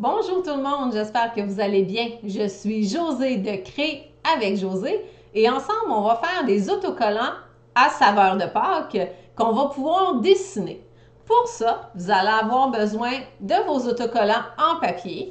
Bonjour tout le monde, j'espère que vous allez bien. Je suis Josée de Créer avec Josée et ensemble, on va faire des autocollants à saveur de Pâques qu'on va pouvoir dessiner. Pour ça, vous allez avoir besoin de vos autocollants en papier.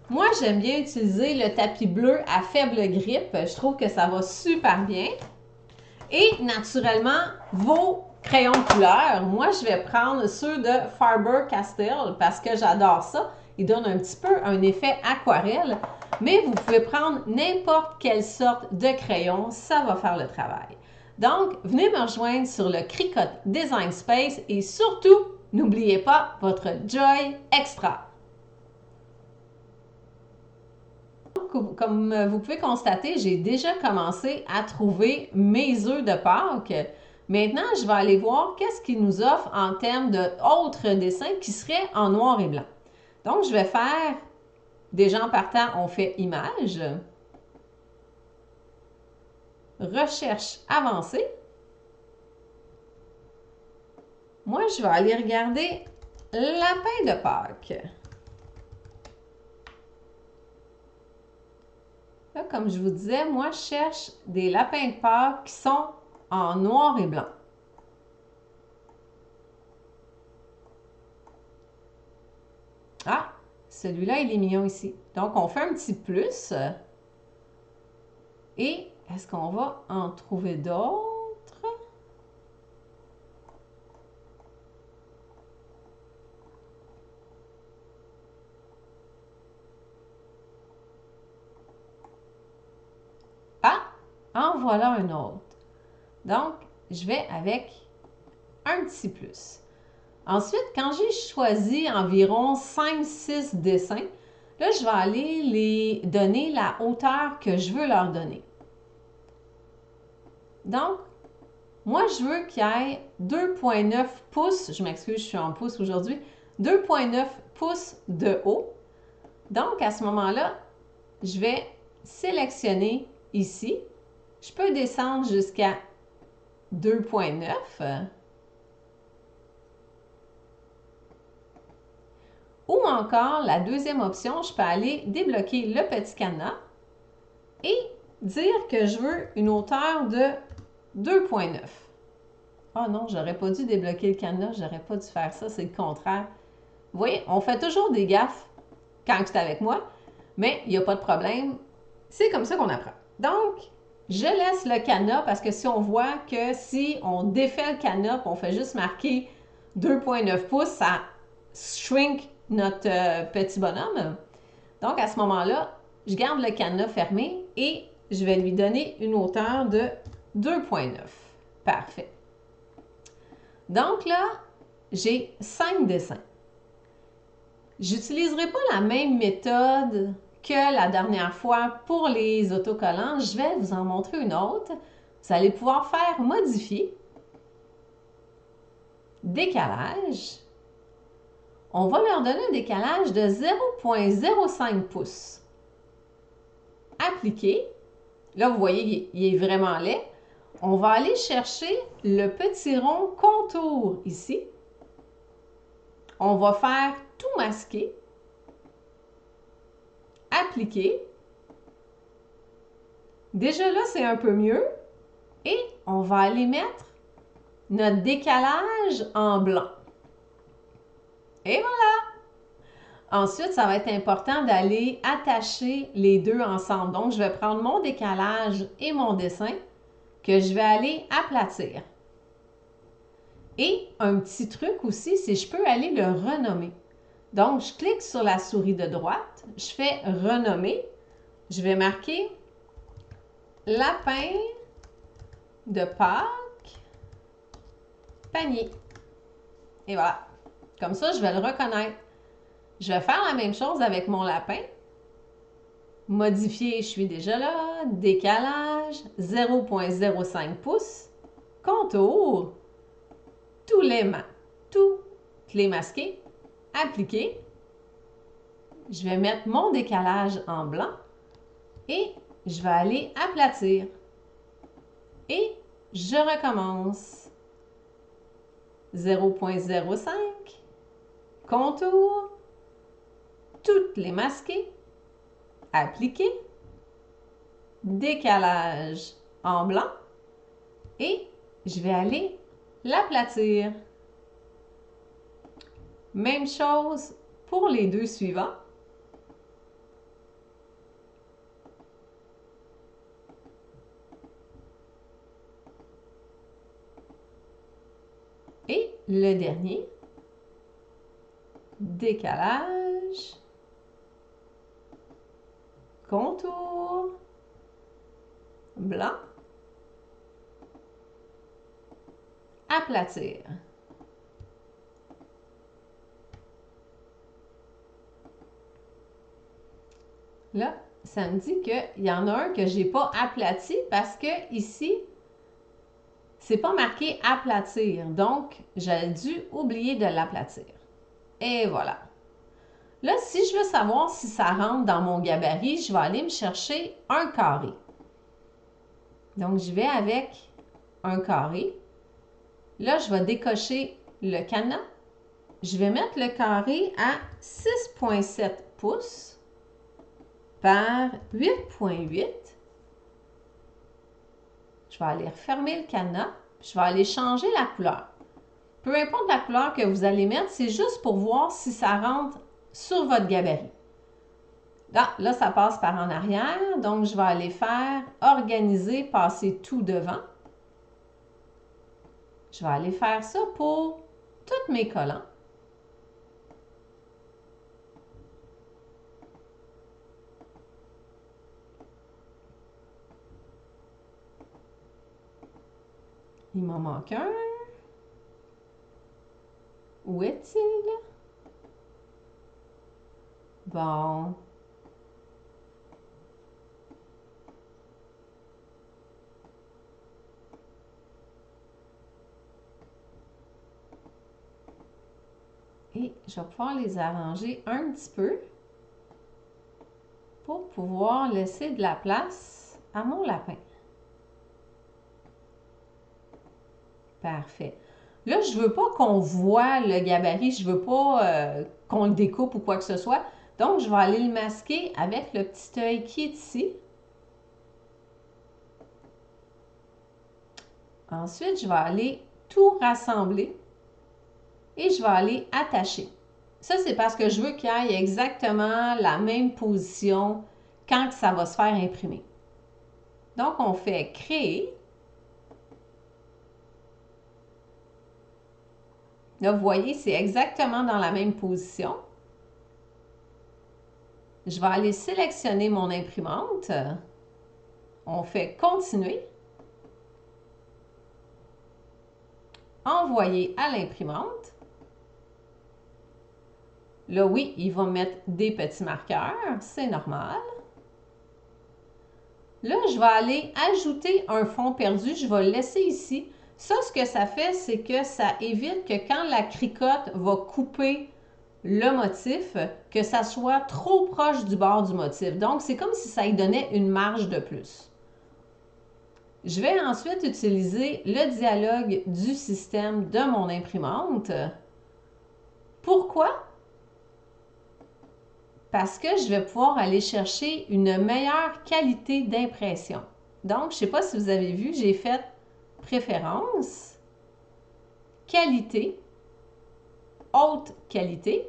Moi, j'aime bien utiliser le tapis bleu à faible grippe. Je trouve que ça va super bien. Et naturellement, vos crayons de couleur. Moi, je vais prendre ceux de Faber-Castell parce que j'adore ça. Ils donnent un petit peu un effet aquarelle. Mais vous pouvez prendre n'importe quelle sorte de crayon. Ça va faire le travail. Donc, venez me rejoindre sur le Cricut Design Space et surtout, n'oubliez pas votre Joy Extra. Comme vous pouvez constater, j'ai déjà commencé à trouver mes œufs de Pâques. Maintenant, je vais aller voir qu'est-ce qu'ils nous offrent en termes d'autres dessins qui seraient en noir et blanc. Donc, je vais faire, déjà en partant, on fait image, recherche avancée. Moi, je vais aller regarder lapin de Pâques. Là, comme je vous disais, moi, je cherche des lapins de Pâques qui sont en noir et blanc. Ah, celui-là, il est mignon ici. Donc, on fait un petit plus. Et est-ce qu'on va en trouver d'autres? Ah, en voilà un autre. Donc, je vais avec un petit plus. Ensuite, quand j'ai choisi environ 5-6 dessins, là, je vais aller les donner la hauteur que je veux leur donner. Donc, moi, je veux qu'il y ait 2,9 pouces, je m'excuse, je suis en pouces aujourd'hui, 2,9 pouces de haut. Donc, à ce moment-là, je vais sélectionner ici. Je peux descendre jusqu'à 2,9. Ou encore, la deuxième option, je peux aller débloquer le petit cadenas et dire que je veux une hauteur de 2,9. Oh non, j'aurais pas dû débloquer le cadenas, j'aurais pas dû faire ça, c'est le contraire. Vous voyez, on fait toujours des gaffes quand tu es avec moi, mais il n'y a pas de problème. C'est comme ça qu'on apprend. Donc, je laisse le cadenas parce que si on voit que si on défait le cadenas et on fait juste marquer 2,9 pouces, ça shrink notre petit bonhomme. Donc, à ce moment-là, je garde le cadenas fermé et je vais lui donner une hauteur de 2,9. Parfait. Donc là, j'ai 5 dessins. J'utiliserai pas la même méthode que la dernière fois pour les autocollants. Je vais vous en montrer une autre. Vous allez pouvoir faire modifier, décalage. On va leur donner un décalage de 0,05 pouces. Appliquer. Là, vous voyez, il est vraiment laid. On va aller chercher le petit rond contour ici. On va faire tout masquer. Appliquer. Déjà là, c'est un peu mieux. Et on va aller mettre notre décalage en blanc. Et voilà! Ensuite, ça va être important d'aller attacher les deux ensemble. Donc, je vais prendre mon décalage et mon dessin que je vais aller aplatir. Et un petit truc aussi, c'est que je peux aller le renommer. Donc, je clique sur la souris de droite, je fais renommer, je vais marquer lapin de Pâques panier. Et voilà. Comme ça, je vais le reconnaître. Je vais faire la même chose avec mon lapin. Modifier, je suis déjà là. Décalage, 0,05 pouces. Contour, tous les masquer. Appliquer. Je vais mettre mon décalage en blanc et je vais aller aplatir. Et je recommence. 0,05, contour, toutes les masquer, appliquer, décalage en blanc et je vais aller l'aplatir. Même chose pour les deux suivants. Et le dernier, décalage, contour, blanc, aplatir. Là, ça me dit qu'il y en a un que je n'ai pas aplati parce que ici, c'est pas marqué aplatir. Donc, j'ai dû oublier de l'aplatir. Et voilà. Là, si je veux savoir si ça rentre dans mon gabarit, je vais aller me chercher un carré. Donc, je vais avec un carré. Là, je vais décocher le cadenas. Je vais mettre le carré à 6,7 pouces par 8,8. Je vais aller refermer le cadenas. Je vais aller changer la couleur. Peu importe la couleur que vous allez mettre, c'est juste pour voir si ça rentre sur votre gabarit. Là, ça passe par en arrière. Donc, je vais aller faire organiser, passer tout devant. Je vais aller faire ça pour tous mes collants. Il m'en manque un. Où est-il? Bon. Et je vais pouvoir les arranger un petit peu pour pouvoir laisser de la place à mon lapin. Parfait. Là, je ne veux pas qu'on voit le gabarit, je ne veux pas qu'on le découpe ou quoi que ce soit. Donc, je vais aller le masquer avec le petit œil qui est ici. Ensuite, je vais aller tout rassembler et je vais aller attacher. Ça, c'est parce que je veux qu'il y ait exactement la même position quand ça va se faire imprimer. Donc, on fait créer. Là, vous voyez, c'est exactement dans la même position. Je vais aller sélectionner mon imprimante. On fait continuer. Envoyer à l'imprimante. Là, oui, il va mettre des petits marqueurs, c'est normal. Là, je vais aller ajouter un fond perdu, je vais le laisser ici. Ça, ce que ça fait, c'est que ça évite que quand la cricotte va couper le motif, que ça soit trop proche du bord du motif. Donc, c'est comme si ça lui donnait une marge de plus. Je vais ensuite utiliser le dialogue du système de mon imprimante. Pourquoi? Parce que je vais pouvoir aller chercher une meilleure qualité d'impression. Donc, je ne sais pas si vous avez vu, j'ai fait Préférences, Qualité, Haute qualité.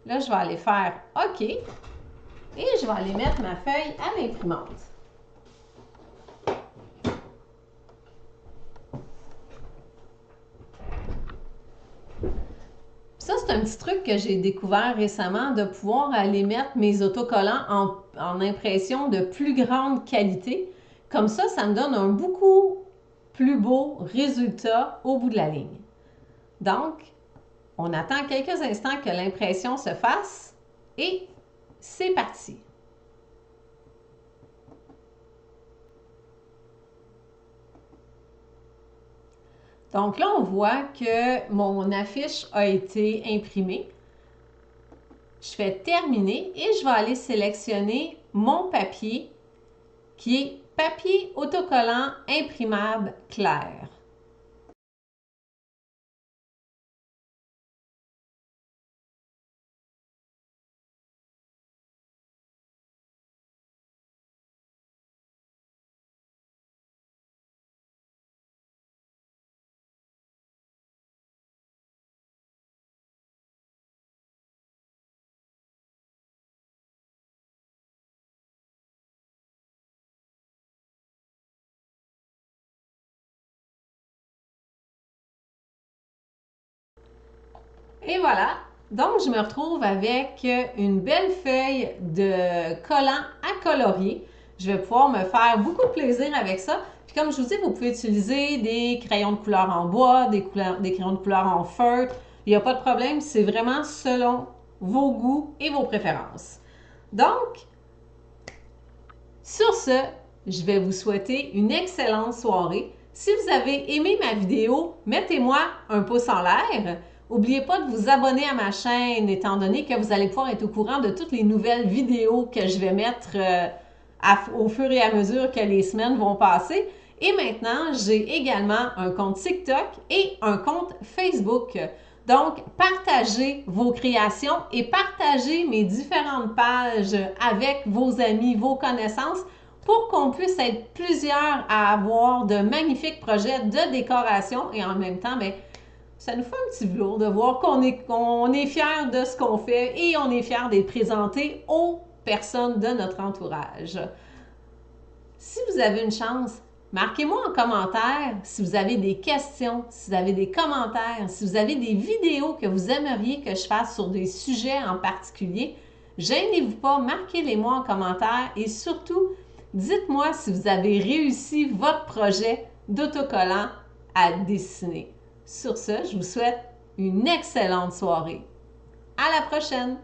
Là, je vais aller faire OK et je vais aller mettre ma feuille à l'imprimante. Ça, c'est un petit truc que j'ai découvert récemment, de pouvoir aller mettre mes autocollants en impression de plus grande qualité. Comme ça me donne un beaucoup plus beau résultat au bout de la ligne. Donc, on attend quelques instants que l'impression se fasse et c'est parti. Donc là, on voit que mon affiche a été imprimée. Je fais terminer et je vais aller sélectionner mon papier qui est papier autocollant imprimable clair. Et voilà. Donc, je me retrouve avec une belle feuille de collant à colorier. Je vais pouvoir me faire beaucoup de plaisir avec ça. Puis comme je vous dis, vous pouvez utiliser des crayons de couleur en bois, des crayons de couleur en feutre. Il n'y a pas de problème, c'est vraiment selon vos goûts et vos préférences. Donc, sur ce, je vais vous souhaiter une excellente soirée. Si vous avez aimé ma vidéo, mettez-moi un pouce en l'air. N'oubliez pas de vous abonner à ma chaîne, étant donné que vous allez pouvoir être au courant de toutes les nouvelles vidéos que je vais mettre au fur et à mesure que les semaines vont passer. Et maintenant, j'ai également un compte TikTok et un compte Facebook. Donc, partagez vos créations et partagez mes différentes pages avec vos amis, vos connaissances pour qu'on puisse être plusieurs à avoir de magnifiques projets de décoration et en même temps, bien, ça nous fait un petit velours de voir qu'on est fiers de ce qu'on fait et on est fiers d'être présentés aux personnes de notre entourage. Si vous avez une chance, marquez-moi en commentaire si vous avez des questions, si vous avez des commentaires, si vous avez des vidéos que vous aimeriez que je fasse sur des sujets en particulier. Gênez-vous pas, marquez-les-moi en commentaire et surtout, dites-moi si vous avez réussi votre projet d'autocollant à dessiner. Sur ce, je vous souhaite une excellente soirée. À la prochaine!